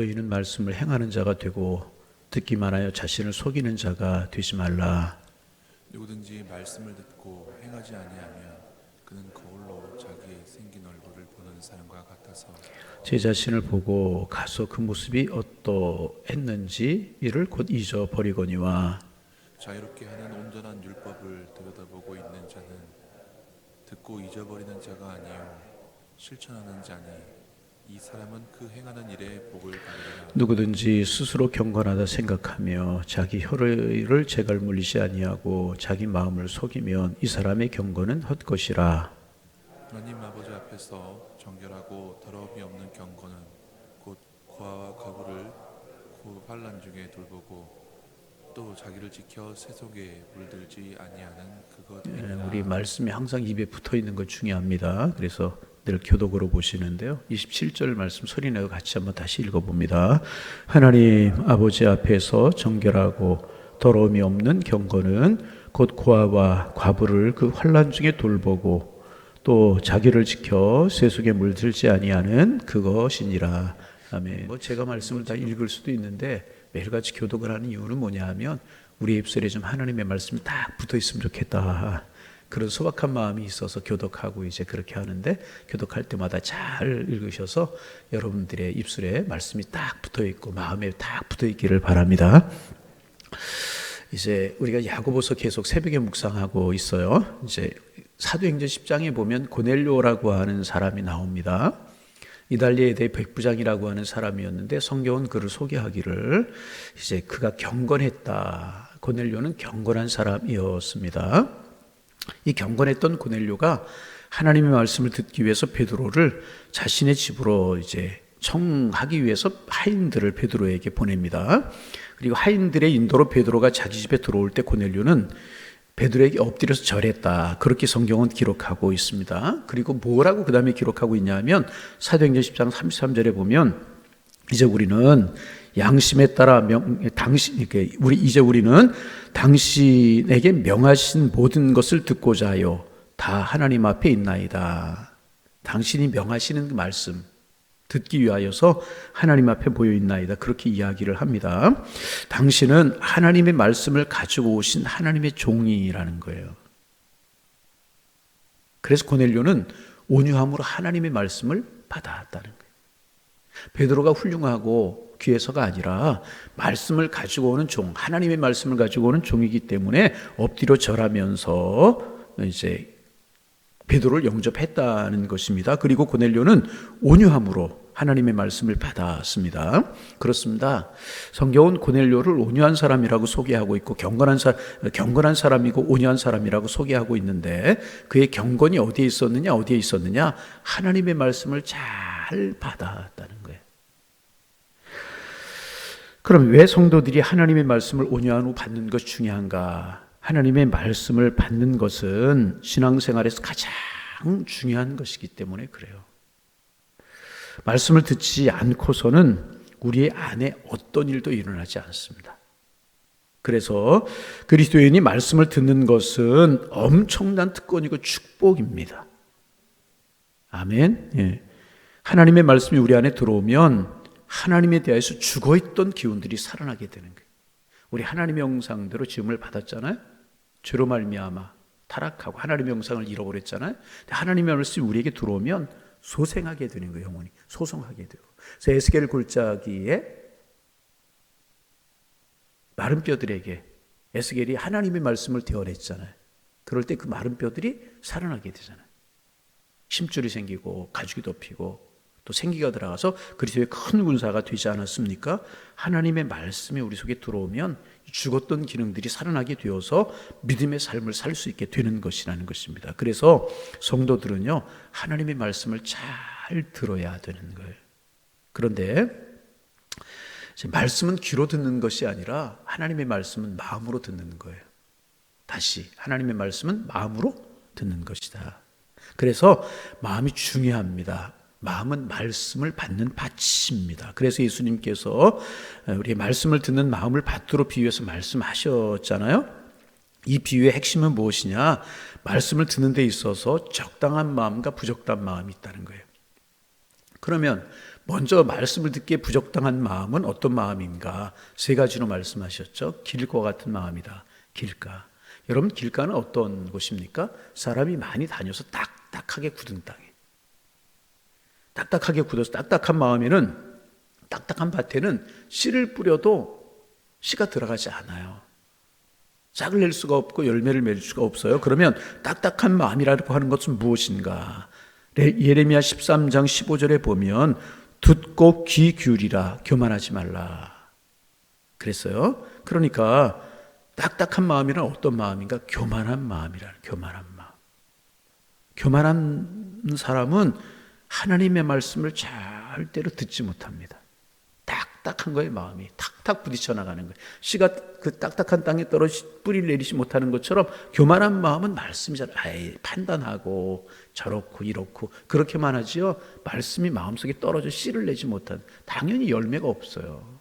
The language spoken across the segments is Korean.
너희는 말씀을 행하는 자가 되고 듣기만 하여 자신을 속이는 자가 되지 말라. 누구든지 말씀을 듣고 행하지 아니하면 그는 거울로 자기의 생긴 얼굴을 보는 사람과 같아서 제 자신을 보고 가서 그 모습이 어떠했는지 이를 곧 잊어버리거니와. 자유롭게 하는 온전한 율법을 들여다보고 있는 자는 듣고 잊어버리는 자가 아니요 실천하는 자니 이 사람은 그 행하는 일에 복을 받으리라. 누구든지 스스로 경건하다 생각하며 자기 혀를 재갈 물리지 아니하고 자기 마음을 속이면 이 사람의 경건은 헛것이라. 하나님 아버지 앞에서 정결하고 더러움이 없는 경건은 곧 고아와 과부를 그 환난 중에 돌보고 또 자기를 지켜 세속에 물들지 아니하는 그것이니라. 우리 말씀이 항상 입에 붙어 있는 것 중요합니다. 그래서 늘 교독으로 보시는데요. 27절 말씀 소리내고 같이 한번 다시 읽어봅니다. 하나님 아버지 앞에서 정결하고 더러움이 없는 경건은 곧 고아와 과부를 그 환난 중에 돌보고 또 자기를 지켜 세속에 물들지 아니하는 그것이니라. 아멘. 제가 말씀을 다 읽을 수도 있는데 매일같이 교독을 하는 이유는 뭐냐 하면 우리 입술에 좀 하나님의 말씀이 딱 붙어 있으면 좋겠다. 그런 소박한 마음이 있어서 교독하고 이제 그렇게 하는데, 교독할 때마다 잘 읽으셔서 여러분들의 입술에 말씀이 딱 붙어 있고 마음에 딱 붙어 있기를 바랍니다. 이제 우리가 야고보서 계속 새벽에 묵상하고 있어요. 이제 사도행전 10장에 보면 고넬료라고 하는 사람이 나옵니다. 이달리아에 대해 백부장이라고 하는 사람이었는데 성경은 그를 소개하기를 이제 그가 경건했다. 고넬료는 경건한 사람이었습니다. 이 경건했던 고넬료가 하나님의 말씀을 듣기 위해서 베드로를 자신의 집으로 이제 청하기 위해서 하인들을 베드로에게 보냅니다. 그리고 하인들의 인도로 베드로가 자기 집에 들어올 때 고넬료는 베드로에게 엎드려서 절했다. 그렇게 성경은 기록하고 있습니다. 그리고 뭐라고 그 다음에 기록하고 있냐면 사도행전 10장 33절에 보면 이제 우리는 양심에 따라 우리는 당신에게 명하신 모든 것을 듣고자 하여 다 하나님 앞에 있나이다. 당신이 명하시는 그 말씀 듣기 위하여서 하나님 앞에 모여 있나이다. 그렇게 이야기를 합니다. 당신은 하나님의 말씀을 가지고 오신 하나님의 종이라는 거예요. 그래서 고넬료는 온유함으로 하나님의 말씀을 받아왔다는 거예요. 베드로가 훌륭하고 귀해서가 아니라 말씀을 가지고 오는 종, 하나님의 말씀을 가지고 오는 종이기 때문에 엎드려 절하면서 이제 베드로를 영접했다는 것입니다. 그리고 고넬료는 온유함으로 하나님의 말씀을 받았습니다. 그렇습니다. 성경은 고넬료를 온유한 사람이라고 소개하고 있고 경건한 사람이고 온유한 사람이라고 소개하고 있는데 그의 경건이 어디에 있었느냐? 하나님의 말씀을 잘 받았다는 거예요. 그럼 왜 성도들이 하나님의 말씀을 온유한 후 받는 것이 중요한가? 하나님의 말씀을 받는 것은 신앙생활에서 가장 중요한 것이기 때문에 그래요. 말씀을 듣지 않고서는 우리의 안에 어떤 일도 일어나지 않습니다. 그래서 그리스도인이 말씀을 듣는 것은 엄청난 특권이고 축복입니다. 아멘. 예. 하나님의 말씀이 우리 안에 들어오면 하나님에 대해서 죽어있던 기운들이 살아나게 되는 거예요. 우리 하나님의 형상대로 지음을 받았잖아요. 죄로 말미암아 타락하고 하나님의 형상을 잃어버렸잖아요. 하나님의 말씀이 우리에게 들어오면 소생하게 되는 거예요. 영혼이 소성하게 되고. 그래서 에스겔 골짜기에 마른 뼈들에게 에스겔이 하나님의 말씀을 대언했잖아요. 그럴 때 그 마른 뼈들이 살아나게 되잖아요. 힘줄이 생기고 가죽이 덮이고 또 생기가 들어가서 그리스도의 큰 군사가 되지 않았습니까? 하나님의 말씀이 우리 속에 들어오면 죽었던 기능들이 살아나게 되어서 믿음의 삶을 살 수 있게 되는 것이라는 것입니다. 그래서 성도들은요, 하나님의 말씀을 잘 들어야 되는 거예요. 그런데 말씀은 귀로 듣는 것이 아니라 하나님의 말씀은 마음으로 듣는 거예요. 다시 하나님의 말씀은 마음으로 듣는 것이다. 그래서 마음이 중요합니다. 마음은 말씀을 받는 밭입니다. 그래서 예수님께서 우리의 말씀을 듣는 마음을 밭으로 비유해서 말씀하셨잖아요. 이 비유의 핵심은 무엇이냐? 말씀을 듣는 데 있어서 적당한 마음과 부적당한 마음이 있다는 거예요. 그러면 먼저 말씀을 듣기에 부적당한 마음은 어떤 마음인가? 세 가지로 말씀하셨죠. 길과 같은 마음이다. 길가. 여러분, 길가는 어떤 곳입니까? 사람이 많이 다녀서 딱딱하게 굳은 땅에. 딱딱하게 굳어서 딱딱한 마음에는, 딱딱한 밭에는 씨를 뿌려도 씨가 들어가지 않아요. 싹을 낼 수가 없고 열매를 맺을 수가 없어요. 그러면 딱딱한 마음이라고 하는 것은 무엇인가? 예레미야 13장 15절에 보면 듣고 귀 기울이라, 교만하지 말라 그랬어요. 그러니까 딱딱한 마음이란 어떤 마음인가? 교만한 마음이라는, 교만한 마음. 교만한 사람은 하나님의 말씀을 절대로 듣지 못합니다. 딱딱한 거예요. 마음이 탁탁 부딪혀 나가는 거예요. 씨가 그 딱딱한 땅에 떨어지 뿌리를 내리지 못하는 것처럼 교만한 마음은 말씀이 잘 판단하고 저렇고 이렇고 그렇게만 하지요. 말씀이 마음속에 떨어져 씨를 내지 못한, 당연히 열매가 없어요.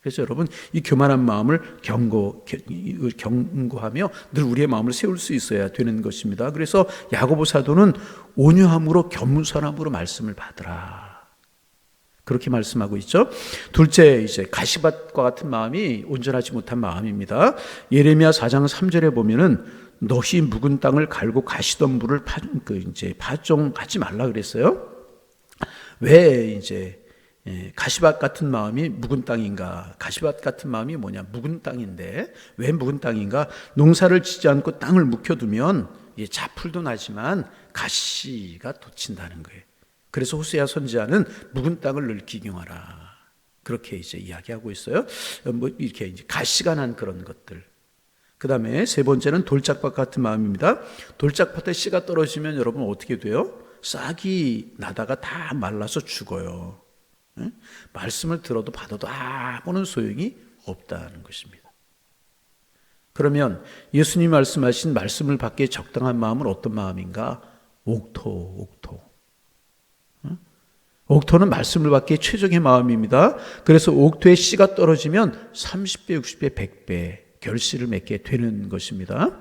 그래서 여러분, 이 교만한 마음을 경고하며 늘 우리의 마음을 세울 수 있어야 되는 것입니다. 그래서 야고보 사도는 온유함으로 겸손함으로 말씀을 받으라, 그렇게 말씀하고 있죠. 둘째, 이제 가시밭과 같은 마음이 온전하지 못한 마음입니다. 예레미야 4장 3절에 보면은 너희 묵은 땅을 갈고 가시덤불을 파종하지 말라 그랬어요. 왜 이제 가시밭 같은 마음이 묵은 땅인가? 가시밭 같은 마음이 뭐냐? 묵은 땅인데 왜 묵은 땅인가? 농사를 짓지 않고 땅을 묵혀두면 자풀도 나지만 가시가 돋친다는 거예요. 그래서 호세아 선지자는 묵은 땅을 늘 기경하라, 그렇게 이제 이야기하고 있어요. 뭐 이렇게 이제 가시가 난 그런 것들. 그 다음에 세 번째는 돌짝밭 같은 마음입니다. 돌짝밭에 씨가 떨어지면 여러분 어떻게 돼요? 싹이 나다가 다 말라서 죽어요. 말씀을 들어도 받아도 아무런 소용이 없다는 것입니다. 그러면 예수님 말씀하신 말씀을 받기에 적당한 마음은 어떤 마음인가? 옥토. 옥토는 말씀을 받기에 최적의 마음입니다. 그래서 옥토에 씨가 떨어지면 30배, 60배, 100배 결실을 맺게 되는 것입니다.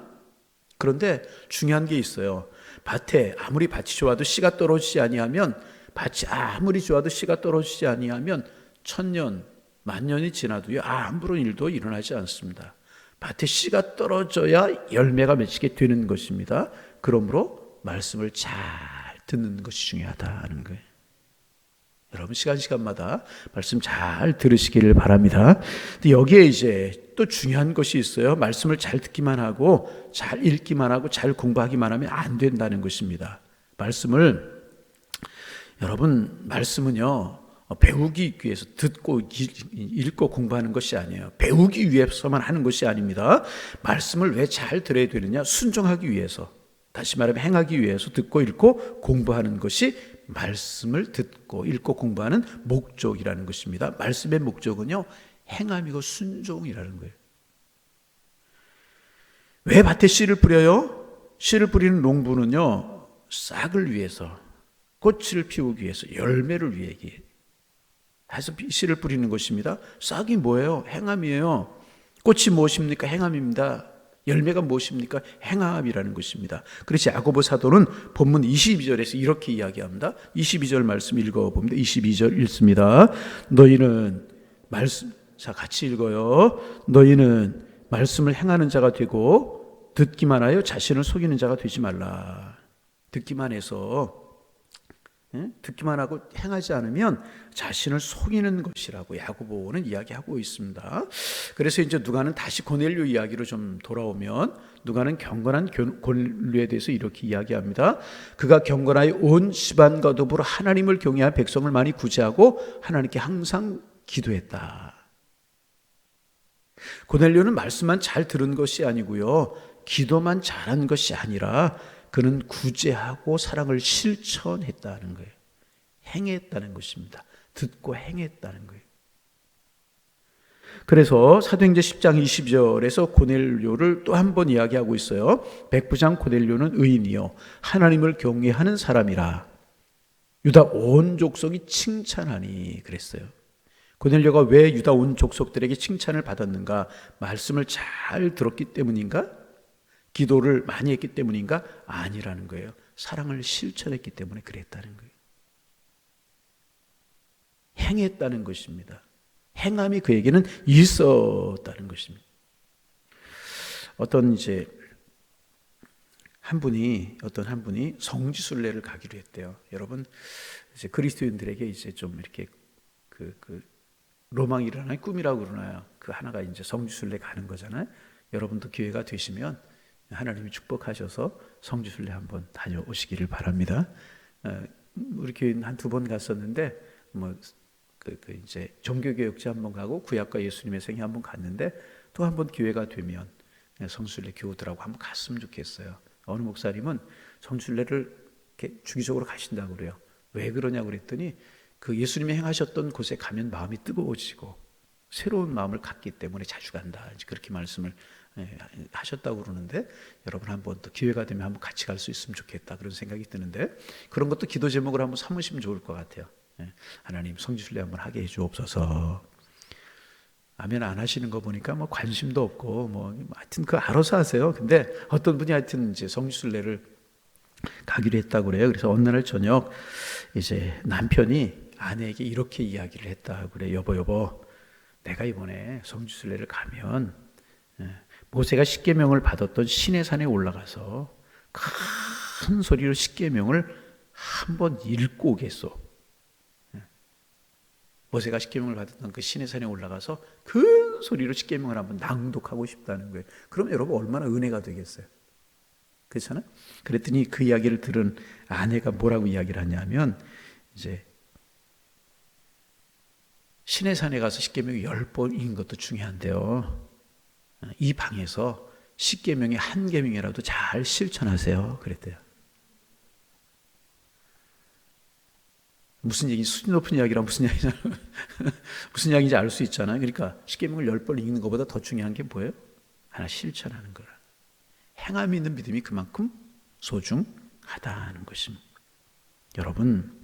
그런데 중요한 게 있어요. 밭에 아무리 밭이 좋아도 씨가 떨어지지 아니하면, 밭이 아무리 좋아도 씨가 떨어지지 아니하면 1000년, 10,000년이 지나도요, 아무런 일도 일어나지 않습니다. 밭에 씨가 떨어져야 열매가 맺히게 되는 것입니다. 그러므로 말씀을 잘 듣는 것이 중요하다는 거예요. 여러분, 시간마다 말씀 잘 들으시기를 바랍니다. 근데 여기에 이제 또 중요한 것이 있어요. 말씀을 잘 듣기만 하고 잘 읽기만 하고 잘 공부하기만 하면 안 된다는 것입니다. 여러분, 말씀은요, 배우기 위해서 듣고 읽고 공부하는 것이 아니에요. 배우기 위해서만 하는 것이 아닙니다. 말씀을 왜 잘 들어야 되느냐? 순종하기 위해서, 다시 말하면 행하기 위해서 듣고 읽고 공부하는 것이 말씀을 듣고 읽고 공부하는 목적이라는 것입니다. 말씀의 목적은요, 행함이고 순종이라는 거예요. 왜 밭에 씨를 뿌려요? 씨를 뿌리는 농부는요, 싹을 위해서, 꽃을 피우기 위해서, 열매를 위해 해서 씨를 뿌리는 것입니다. 싹이 뭐예요? 행함이에요. 꽃이 무엇입니까? 행함입니다. 열매가 무엇입니까? 행함이라는 것입니다. 그래서 야고보 사도는 본문 22절에서 이렇게 이야기합니다. 22절 말씀 읽어봅니다. 22절 읽습니다. 너희는 같이 읽어요. 너희는 말씀을 행하는 자가 되고 듣기만 하여 자신을 속이는 자가 되지 말라. 듣기만 하고 행하지 않으면 자신을 속이는 것이라고 야고보는 이야기하고 있습니다. 그래서 이제 누가는 다시 고넬료 이야기로 좀 돌아오면, 누가는 경건한 고넬료에 대해서 이렇게 이야기합니다. 그가 경건하여 온 집안과 더불어 하나님을 경외한 백성을 많이 구제하고 하나님께 항상 기도했다. 고넬료는 말씀만 잘 들은 것이 아니고요, 기도만 잘한 것이 아니라 그는 구제하고 사랑을 실천했다는 거예요. 행했다는 것입니다. 듣고 행했다는 거예요. 그래서 사도행전 10장 20절에서 고넬료를 또 한 번 이야기하고 있어요. 백부장 고넬료는 의인이요 하나님을 경외하는 사람이라 유다 온 족속이 칭찬하니 그랬어요. 고넬료가 왜 유다 온 족속들에게 칭찬을 받았는가? 말씀을 잘 들었기 때문인가? 기도를 많이 했기 때문인가? 아니라는 거예요. 사랑을 실천했기 때문에 그랬다는 거예요. 행했다는 것입니다. 행함이 그에게는 있었다는 것입니다. 어떤 한 분이 성지순례를 가기로 했대요. 여러분, 이제 그리스도인들에게 이제 좀 이렇게 그 로망이라나 꿈이라고 그러나요? 그 하나가 이제 성지순례 가는 거잖아요. 여러분도 기회가 되시면 하나님이 축복하셔서 성지순례 한번 다녀오시기를 바랍니다. 우리 교회 한두 번 갔었는데, 이제 종교교육제 한번 가고 구약과 예수님의 생애 한번 갔는데, 또 한번 기회가 되면 성지순례 교우들하고 한번 갔으면 좋겠어요. 어느 목사님은 성지순례를 이렇게 주기적으로 가신다고 그래요. 왜 그러냐고 그랬더니 그 예수님이 행하셨던 곳에 가면 마음이 뜨거워지고 새로운 마음을 갖기 때문에 자주 간다. 그렇게 말씀을 하셨다고 그러는데, 여러분 한번 또 기회가 되면 한번 같이 갈 수 있으면 좋겠다, 그런 생각이 드는데, 그런 것도 기도 제목으로 한번 삼으시면 좋을 것 같아요. 하나님, 성지순례 한번 하게 해주옵소서. 아멘 안 하시는 거 보니까 관심도 없고 하여튼 그 알아서 하세요. 근데 어떤 분이 하여튼 이제 성지순례를 가기로 했다고 그래요. 그래서 어느 날 저녁 이제 남편이 아내에게 이렇게 이야기를 했다고 그래. 여보, 내가 이번에 성지순례를 가면 모세가 십계명을 받았던 시내산에 올라가서 큰 소리로 십계명을 한번 읽고 오겠소. 모세가 십계명을 받았던 그 시내산에 올라가서 큰 소리로 십계명을 한번 낭독하고 싶다는 거예요. 그럼 여러분 얼마나 은혜가 되겠어요. 그렇잖아요? 그랬더니 그 이야기를 들은 아내가 뭐라고 이야기를 하냐면, 이제 시내산에 가서 십계명이 10번 읽는 것도 중요한데요, 이 방에서 십계명의 한 계명이라도 잘 실천하세요, 그랬대요. 무슨 얘기, 수준 높은 이야기랑 무슨 이야기인지 알 수 있잖아요. 그러니까 십계명을 10번 읽는 것보다 더 중요한 게 뭐예요? 하나 실천하는 거라. 행함이 있는 믿음이 그만큼 소중하다는 것입니다. 여러분,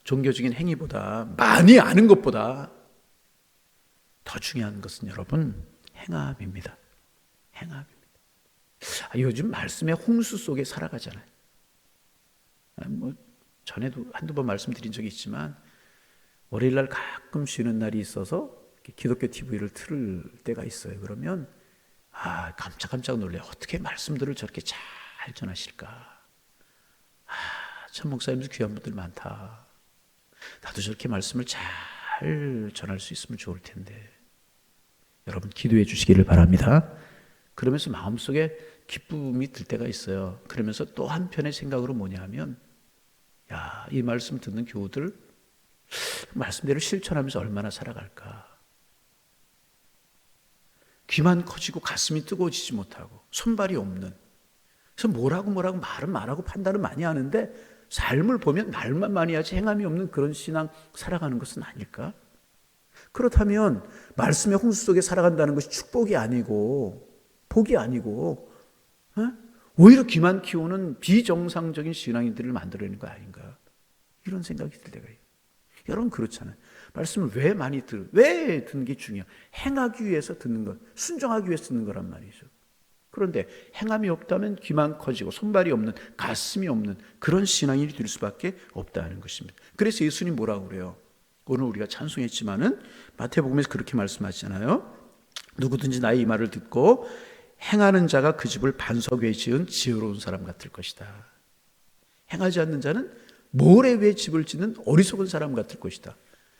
종교적인 행위보다, 많이 아는 것보다 더 중요한 것은 여러분 행함입니다. 행함입니다. 요즘 말씀의 홍수 속에 살아가잖아요. 전에도 한두 번 말씀드린 적이 있지만, 월요일날 가끔 쉬는 날이 있어서 기독교 TV를 틀을 때가 있어요. 그러면 깜짝 놀래요. 어떻게 말씀들을 저렇게 잘 전하실까. 참 목사님들 귀한 분들 많다. 나도 저렇게 말씀을 잘 전할 수 있으면 좋을 텐데. 여러분 기도해 주시기를 바랍니다. 그러면서 마음속에 기쁨이 들 때가 있어요. 그러면서 또 한편의 생각으로 뭐냐 하면, 이 말씀 듣는 교우들 말씀대로 실천하면서 얼마나 살아갈까. 귀만 커지고 가슴이 뜨거워지지 못하고 손발이 없는, 그래서 뭐라고 말은 말하고 판단은 많이 하는데 삶을 보면 말만 많이 하지 행함이 없는 그런 신앙 살아가는 것은 아닐까? 그렇다면 말씀의 홍수 속에 살아간다는 것이 축복이 아니고 복이 아니고 오히려 귀만 키우는 비정상적인 신앙인들을 만들어내는 거 아닌가, 이런 생각이 들 때가 있어요. 여러분 그렇잖아요. 말씀을 왜 듣는 게 중요해요? 행하기 위해서 듣는 것, 순종하기 위해서 듣는 거란 말이죠. 그런데 행함이 없다면 귀만 커지고 손발이 없는, 가슴이 없는 그런 신앙인이 될 수밖에 없다는 것입니다. 그래서 예수님 뭐라고 그래요? 오늘 우리가 찬송했지만은 마태복음에서 그렇게 말씀하시잖아요. 누구든지 나의 이 말을 듣고 행하는 자가 그 집을 반석 위에 지은 지혜로운 사람 같을 것이다. 행하지 않는 자는 모래 위에 집을 짓는 어리석은 사람 같을 것이다.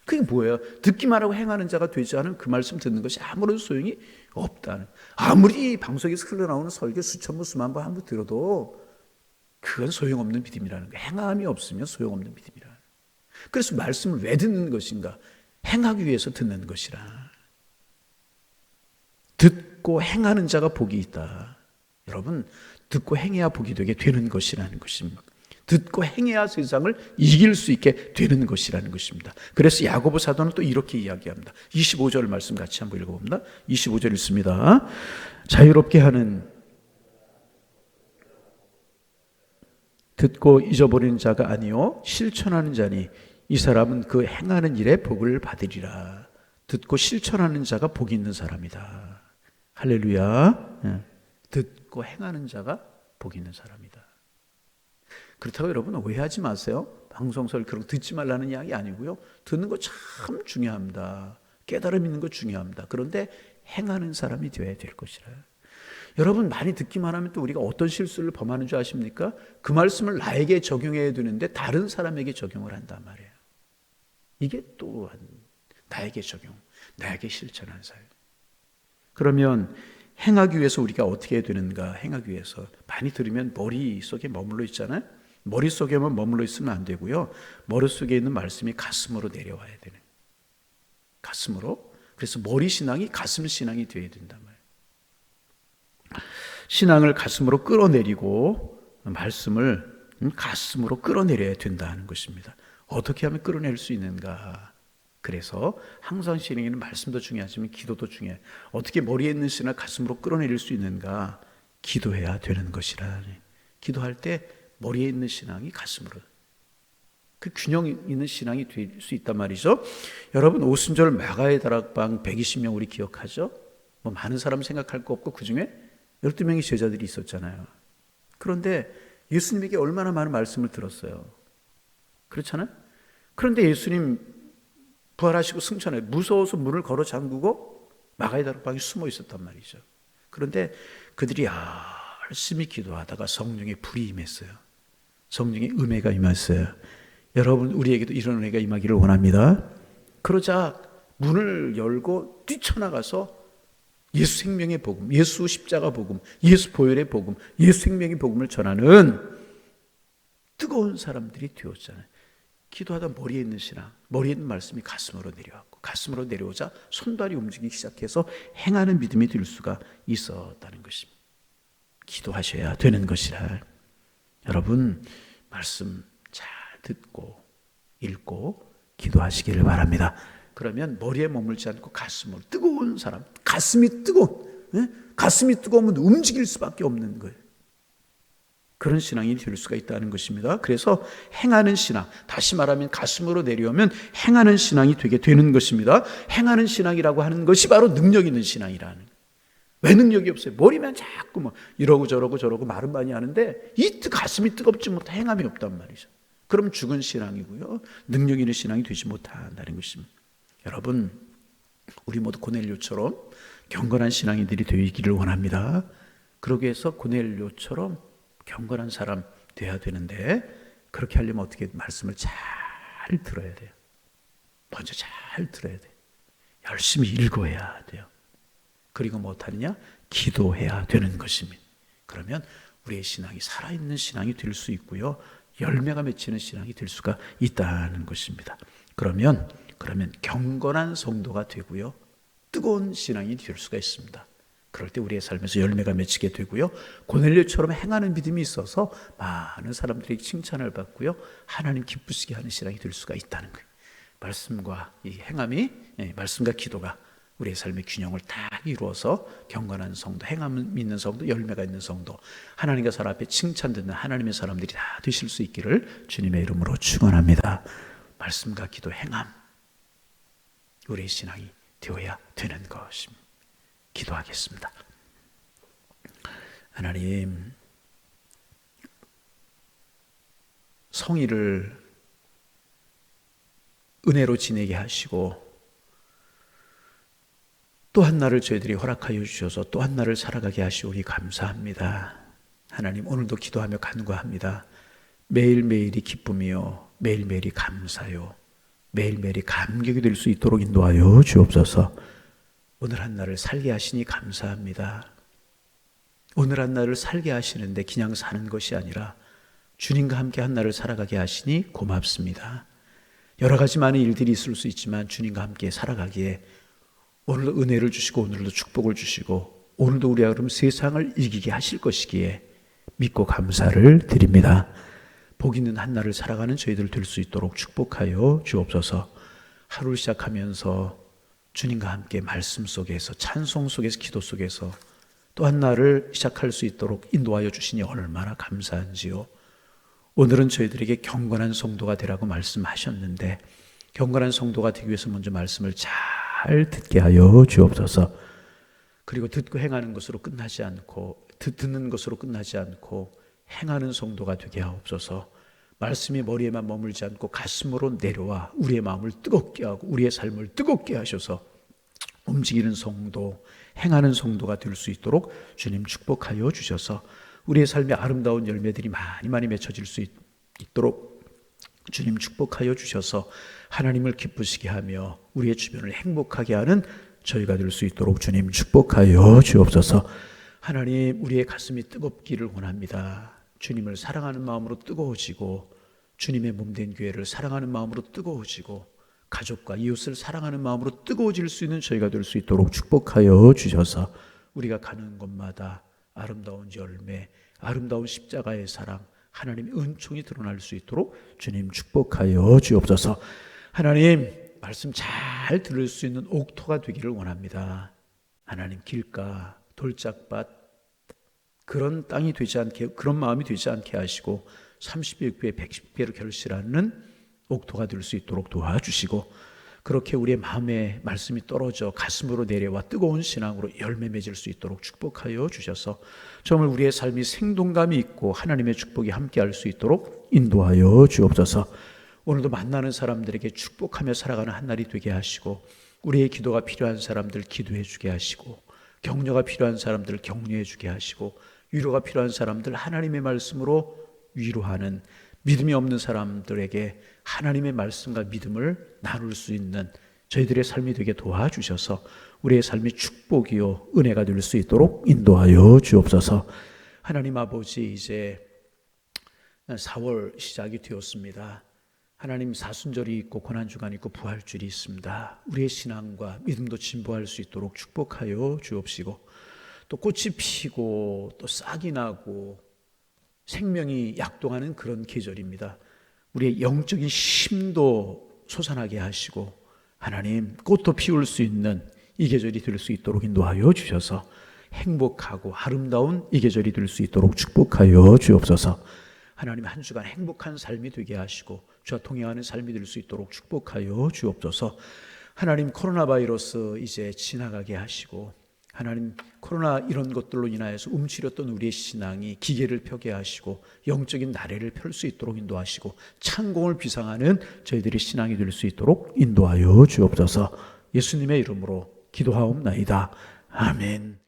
그게 뭐예요? 듣기만 하고 행하는 자가 되지 않은 그 말씀 듣는 것이 아무런 소용이 없다는. 아무리 방송에서 흘러나오는 설교 수천 번 수만 번 한번 들어도 그건 소용없는 믿음이라는 거예요. 행함이 없으면 소용없는 믿음이라는 거예요. 그래서 말씀을 왜 듣는 것인가? 행하기 위해서 듣는 것이라. 듣고 행하는 자가 복이 있다. 여러분, 듣고 행해야 복이 되게 되는 것이라는 것입니다. 듣고 행해야 세상을 이길 수 있게 되는 것이라는 것입니다. 그래서 야고보 사도는 또 이렇게 이야기합니다. 25절 말씀 같이 한번 읽어봅니다. 25절 읽습니다. 자유롭게 하는, 듣고 잊어버리는 자가 아니요 실천하는 자니 이 사람은 그 행하는 일에 복을 받으리라. 듣고 실천하는 자가 복이 있는 사람이다. 할렐루야. 듣고 행하는 자가 복이 있는 사람이다. 그렇다고 여러분 오해하지 마세요. 방송설 그런 거 듣지 말라는 이야기 아니고요. 듣는 거 참 중요합니다. 깨달음 있는 거 중요합니다. 그런데 행하는 사람이 되어야 될 것이라. 여러분 많이 듣기만 하면 또 우리가 어떤 실수를 범하는 줄 아십니까? 그 말씀을 나에게 적용해야 되는데 다른 사람에게 적용을 한단 말이에요. 이게 또한 나에게 적용, 나에게 실천한 삶. 그러면 행하기 위해서 우리가 어떻게 해야 되는가? 행하기 위해서 많이 들으면 머릿속에 머물러 있잖아요. 머릿속에만 머물러 있으면 안 되고요. 머릿속에 있는 말씀이 가슴으로 내려와야 되는. 가슴으로. 그래서 머리 신앙이 가슴 신앙이 되어야 된단 말이에요. 신앙을 가슴으로 끌어내리고 말씀을 가슴으로 끌어내려야 된다는 것입니다. 어떻게 하면 끌어낼 수 있는가? 그래서 항상 신앙에는 말씀도 중요하지만 기도도 중요해요. 어떻게 머리에 있는 신앙을 가슴으로 끌어내릴 수 있는가? 기도해야 되는 것이라. 기도할 때 머리에 있는 신앙이 가슴으로, 그 균형 있는 신앙이 될 수 있단 말이죠. 여러분 오순절 마가의 다락방 120명 우리 기억하죠? 뭐 많은 사람 생각할 거 없고 그중에 12명의 제자들이 있었잖아요. 그런데 예수님에게 얼마나 많은 말씀을 들었어요. 그렇잖아요? 그런데 예수님 부활하시고 승천해 무서워서 문을 걸어 잠그고 마가의 다락방에 숨어 있었단 말이죠. 그런데 그들이 열심히 기도하다가 성령의 불이 임했어요. 성령의 은혜가 임했어요. 여러분 우리에게도 이런 은혜가 임하기를 원합니다. 그러자 문을 열고 뛰쳐나가서 예수 생명의 복음, 예수 십자가 복음, 예수 보혈의 복음, 예수 생명의 복음을 전하는 뜨거운 사람들이 되었잖아요. 기도하다 머리에 있는 신앙, 머리에 있는 말씀이 가슴으로 내려왔고 가슴으로 내려오자 손발이 움직이기 시작해서 행하는 믿음이 될 수가 있었다는 것입니다. 기도하셔야 되는 것이라. 여러분 말씀 잘 듣고 읽고 기도하시기를 바랍니다. 그러면 머리에 머물지 않고 가슴으로, 뜨거운 사람, 가슴이 뜨거우면 움직일 수밖에 없는 거예요. 그런 신앙이 될 수가 있다는 것입니다. 그래서 행하는 신앙, 다시 말하면 가슴으로 내려오면 행하는 신앙이 되게 되는 것입니다. 행하는 신앙이라고 하는 것이 바로 능력 있는 신앙이라는 거예요. 왜 능력이 없어요? 머리면 자꾸 뭐 이러고 저러고 말은 많이 하는데 가슴이 뜨겁지 못해 행함이 없단 말이죠. 그럼 죽은 신앙이고요. 능력 있는 신앙이 되지 못한다는 것입니다. 여러분 우리 모두 고넬료처럼 경건한 신앙인들이 되기를 원합니다. 그러기 위해서 고넬료처럼 경건한 사람 돼야 되는데 그렇게 하려면 어떻게 말씀을 잘 들어야 돼요. 먼저 잘 들어야 돼요. 열심히 읽어야 돼요. 그리고 못하느냐? 기도해야 되는 것입니다. 그러면 우리의 신앙이 살아있는 신앙이 될 수 있고요. 열매가 맺히는 신앙이 될 수가 있다는 것입니다. 그러면 경건한 성도가 되고요. 뜨거운 신앙이 될 수가 있습니다. 그럴 때 우리의 삶에서 열매가 맺히게 되고요. 고넬료처럼 행하는 믿음이 있어서 많은 사람들에게 칭찬을 받고요. 하나님 기쁘시게 하는 신앙이 될 수가 있다는 거예요. 말씀과 이 행함이, 말씀과 기도가 우리의 삶의 균형을 딱 이루어서 경건한 성도, 행함 있는 성도, 열매가 있는 성도, 하나님과 사람 앞에 칭찬 듣는 하나님의 사람들이 다 되실 수 있기를 주님의 이름으로 축원합니다. 말씀과 기도, 행함, 우리의 신앙이 되어야 되는 것입니다. 기도하겠습니다. 하나님, 성의를 은혜로 지내게 하시고 또 한 날을 저희들이 허락하여 주셔서 또 한 날을 살아가게 하시오니 감사합니다. 하나님, 오늘도 기도하며 간구합니다. 매일매일이 기쁨이요 매일매일이 감사요 매일매일이 감격이 될 수 있도록 인도하여 주옵소서. 오늘 한 날을 살게 하시니 감사합니다. 오늘 한 날을 살게 하시는데 그냥 사는 것이 아니라 주님과 함께 한 날을 살아가게 하시니 고맙습니다. 여러 가지 많은 일들이 있을 수 있지만 주님과 함께 살아가기에 오늘도 은혜를 주시고 오늘도 축복을 주시고 오늘도 우리가 그럼 세상을 이기게 하실 것이기에 믿고 감사를 드립니다. 복 있는 한 날을 살아가는 저희들 될 수 있도록 축복하여 주옵소서. 하루를 시작하면서 주님과 함께 말씀 속에서 찬송 속에서 기도 속에서 또 한 날을 시작할 수 있도록 인도하여 주시니 얼마나 감사한지요. 오늘은 저희들에게 경건한 성도가 되라고 말씀하셨는데 경건한 성도가 되기 위해서 먼저 말씀을 잘 듣게 하여 주옵소서. 그리고 듣고 행하는 것으로 끝나지 않고 듣는 것으로 끝나지 않고 행하는 성도가 되게 하옵소서. 말씀이 머리에만 머물지 않고 가슴으로 내려와 우리의 마음을 뜨겁게 하고 우리의 삶을 뜨겁게 하셔서 움직이는 성도, 행하는 성도가 될 수 있도록 주님 축복하여 주셔서 우리의 삶의 아름다운 열매들이 많이 맺혀질 수 있도록 주님 축복하여 주셔서 하나님을 기쁘시게 하며 우리의 주변을 행복하게 하는 저희가 될 수 있도록 주님 축복하여 주옵소서. 하나님, 우리의 가슴이 뜨겁기를 원합니다. 주님을 사랑하는 마음으로 뜨거워지고 주님의 몸된 교회를 사랑하는 마음으로 뜨거워지고 가족과 이웃을 사랑하는 마음으로 뜨거워질 수 있는 저희가 될 수 있도록 축복하여 주셔서 우리가 가는 곳마다 아름다운 열매, 아름다운 십자가의 사랑, 하나님의 은총이 드러날 수 있도록 주님 축복하여 주옵소서. 하나님, 말씀 잘 들을 수 있는 옥토가 되기를 원합니다. 하나님, 길가, 돌짝밭 그런 땅이 되지 않게, 그런 마음이 되지 않게 하시고 30배, 110배로 결실하는 옥토가 될 수 있도록 도와주시고, 그렇게 우리의 마음에 말씀이 떨어져 가슴으로 내려와 뜨거운 신앙으로 열매 맺을 수 있도록 축복하여 주셔서 정말 우리의 삶이 생동감이 있고 하나님의 축복이 함께할 수 있도록 인도하여 주옵소서. 오늘도 만나는 사람들에게 축복하며 살아가는 한 날이 되게 하시고, 우리의 기도가 필요한 사람들 기도해 주게 하시고, 격려가 필요한 사람들 격려해 주게 하시고, 위로가 필요한 사람들 하나님의 말씀으로 위로하는, 믿음이 없는 사람들에게 하나님의 말씀과 믿음을 나눌 수 있는 저희들의 삶이 되게 도와주셔서 우리의 삶이 축복이요 은혜가 될 수 있도록 인도하여 주옵소서. 하나님 아버지, 이제 4월 시작이 되었습니다. 하나님, 사순절이 있고 고난주간이 있고 부활주일이 있습니다. 우리의 신앙과 믿음도 진보할 수 있도록 축복하여 주옵시고, 또 꽃이 피고 또 싹이 나고 생명이 약동하는 그런 계절입니다. 우리의 영적인 힘도 솟아나게 하시고 하나님, 꽃도 피울 수 있는 이 계절이 될 수 있도록 인도하여 주셔서 행복하고 아름다운 이 계절이 될 수 있도록 축복하여 주옵소서. 하나님, 한 주간 행복한 삶이 되게 하시고 주와 동행하는 삶이 될 수 있도록 축복하여 주옵소서. 하나님, 코로나 바이러스 이제 지나가게 하시고 하나님, 코로나 이런 것들로 인하여서 움츠렸던 우리의 신앙이 기계를 펴게 하시고 영적인 나래를 펼 수 있도록 인도하시고 창공을 비상하는 저희들의 신앙이 될 수 있도록 인도하여 주옵소서. 예수님의 이름으로 기도하옵나이다. 아멘.